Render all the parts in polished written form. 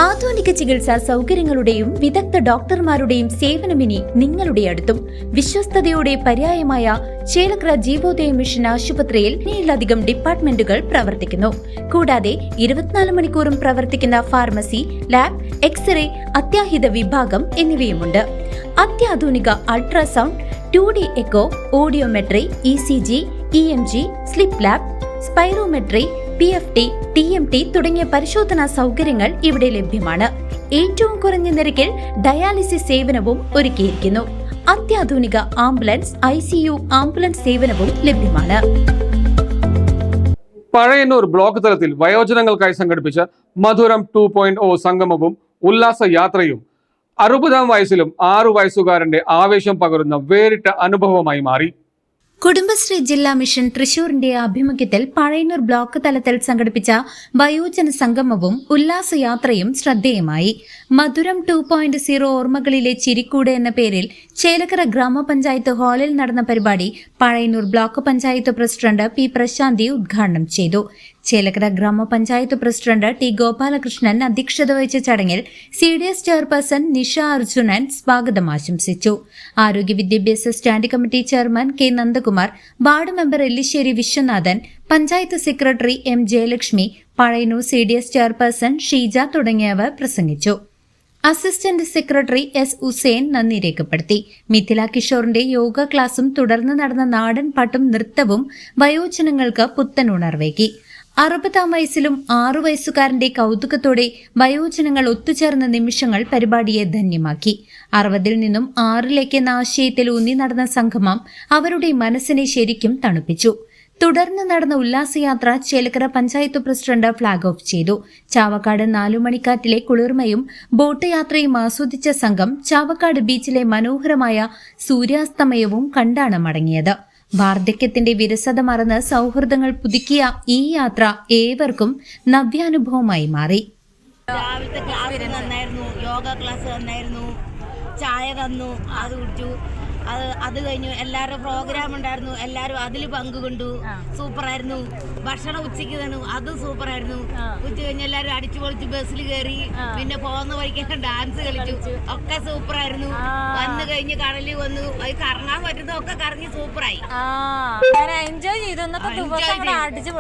ആധുനിക ചികിത്സാ സൗകര്യങ്ങളുടെയും വിദഗ്ധ ഡോക്ടർമാരുടെയും സേവനമിനി നിങ്ങളുടെ അടുത്തും. വിശ്വസ്തതയുടെ പര്യായമായ ചേലക്കര ജീവോദയ മിഷൻ ആശുപത്രിയിൽ 7ലധികം ഡിപ്പാർട്ട്മെന്റുകൾ പ്രവർത്തിക്കുന്നു. കൂടാതെ 24 മണിക്കൂറും പ്രവർത്തിക്കുന്ന ഫാർമസി, ലാബ്, എക്സ്റേ, അത്യാഹിത വിഭാഗം എന്നിവയുമുണ്ട്. അത്യാധുനിക ultrasound, 2D echo, audiometry, ECG, EMG, sleep lab, spirometry, PFT, TMT തുടങ്ങിയ പരിശോധനാ സൗകര്യങ്ങൾ ഇവിടെ ലഭ്യമാണ്. ഏറ്റവും കുറഞ്ഞ നിരക്കിൽ ഡയാലിസിസ് സേവനവും ഒരുക്കിയിരിക്കുന്നു. അത്യാധുനിക ആംബുലൻസ്, ICU ആംബുലൻസ് സേവനവും ലഭ്യമാണ്. പഴയന്നൂർ ബ്ലോക്ക് തലത്തിൽ വയോജനങ്ങൾക്കായി സംഘടിപ്പിച്ച മധുരം 2.0 സംഗമവും ഉല്ലാസ യാത്രയും 60-ാം വയസ്സിലും 6 വയസ്സുകാരന്റെ ആവേശം പകരുന്ന വേറിട്ട അനുഭവമായി മാറി. കുടുംബശ്രീ ജില്ലാ മിഷൻ തൃശൂരിന്റെ ആഭിമുഖ്യത്തിൽ പഴയന്നൂർ ബ്ലോക്ക് തലത്തിൽ സംഘടിപ്പിച്ച വയോജന സംഗമവും ഉല്ലാസയാത്രയും ശ്രദ്ധേയമായി. മധുരം 2.0 ഓർമ്മകളിലെ ചിരിക്കൂട് എന്ന പേരിൽ ചേലക്കര ഗ്രാമപഞ്ചായത്ത് ഹാളിൽ നടന്ന പരിപാടി Pazhayannur block panchayat president P. പ്രശാന്തി ഉദ്ഘാടനം ചെയ്തു. ചേലക്കര ഗ്രാമപഞ്ചായത്ത് പ്രസിഡന്റ് T. ഗോപാലകൃഷ്ണൻ അധ്യക്ഷത വഹിച്ച ചടങ്ങിൽ CDS ചെയർപേഴ്സൺ നിഷ അർജുനൻ സ്വാഗതം ആശംസിച്ചു. ആരോഗ്യ വിദ്യാഭ്യാസ standing committee chairman K. Nandakumar, ward member Ellissery Viswanathan, panchayat secretary M. Jayalakshmi, Pazhayannur CDS chairperson Sheeja തുടങ്ങിയവർ പ്രസംഗിച്ചു. Assistant secretary S. ഹുസൈൻ നന്ദി രേഖപ്പെടുത്തി. മിഥില കിഷോറിന്റെ യോഗ ക്ലാസും തുടർന്ന് നടന്ന നാടൻ പാട്ടും നൃത്തവും വയോജനങ്ങൾക്ക് പുത്തൻ ഉണർവേകി. 60-ാം വയസ്സിലും 6 വയസ്സുകാരന്റെ കൗതുകത്തോടെ വയോജനങ്ങൾ ഒത്തുചേർന്ന നിമിഷങ്ങൾ പരിപാടിയെ ധന്യമാക്കി. 60-ൽ നിന്നും 6-ലേക്ക് എന്ന ആശയത്തിൽ ഊന്നി നടന്ന സംഗമം അവരുടെ മനസ്സിനെ ശരിക്കും തണുപ്പിച്ചു. തുടർന്ന് നടന്ന ഉല്ലാസയാത്ര Chelakkara panchayat president flag off ചെയ്തു. ചാവക്കാട് 4 മണിക്കാറ്റിലെ കുളിർമയും ബോട്ട് യാത്രയും ആസ്വദിച്ച സംഘം ചാവക്കാട് ബീച്ചിലെ മനോഹരമായ സൂര്യാസ്തമയവും കണ്ടാണ് മടങ്ങിയത്. വാർദ്ധക്യത്തിന്റെ വിരസത മറന്ന് സൗഹൃദങ്ങൾ പുതുക്കിയ ഈ യാത്ര ഏവർക്കും നവ്യാനുഭവമായി മാറി. രാവിലത്തെ ക്ലാസ് നന്നായിരുന്നു, യോഗ ക്ലാസ് നന്നായിരുന്നു, ചായ തന്നു, അത് കുടിച്ചു. അത് കഴിഞ്ഞു എല്ലാവരുടെ പ്രോഗ്രാം ഉണ്ടായിരുന്നു, എല്ലാവരും അതിൽ പങ്കുകൊണ്ടു. സൂപ്പറായിരുന്നു. ഭക്ഷണം ഉച്ചയ്ക്ക് തന്നു, അത് സൂപ്പറായിരുന്നു. ഉച്ച കഴിഞ്ഞ് എല്ലാവരും അടിച്ചു പൊളിച്ച് ബസ്സിൽ കയറി, പിന്നെ പോകുന്ന വഴിക്കൊക്കെ ഡാൻസ് കളിച്ചു, ഒക്കെ സൂപ്പറായിരുന്നു. വന്നു കഴിഞ്ഞ് കടലിൽ വന്നു, അത് കറങ്ങാൻ പറ്റുന്നതൊക്കെ കറങ്ങി സൂപ്പറായി. എൻജോയ് ചെയ്തു. അടിച്ചു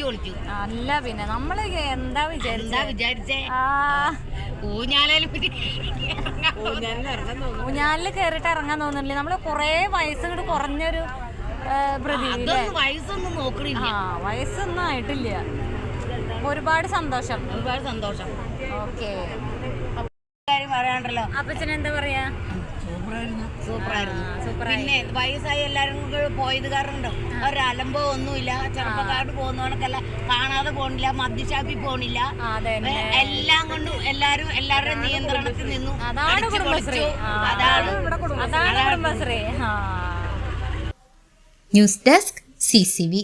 പൊളിച്ചു. അല്ല പിന്നെ നമ്മള് എന്താ വിചാരിച്ചേ ഊഞ്ഞാലിൽ കേറിട്ട് ഇറങ്ങാൻ തോന്നുന്നില്ലേ? നമ്മള് കൊറേ വയസ്സ് കുറഞ്ഞൊരു വയസ്സൊന്നും നോക്കണില്ല, വയസ്സൊന്നും ആയിട്ടില്ല. ഒരുപാട് സന്തോഷം. ഓക്കെ, പറയാണ്ടല്ലോ. അപ്പച്ചന് എന്താ പറയാ? സൂപ്പറായിരുന്നു. പിന്നെ വയസ്സായി എല്ലാരും പോയത് കാരണം ഒരലമ്പോ ഒന്നുമില്ല. ചെറുപ്പക്കാരോട് പോകുന്നവണക്കല്ല, കാണാതെ പോണില്ല, മദ്യഷാപ്പിൽ പോണില്ല. എല്ലാം കൊണ്ടും എല്ലാവരുടെ നിയന്ത്രണത്തിൽ നിന്നു. അതാണ് കുടുംബശ്രീ. News desk CCV.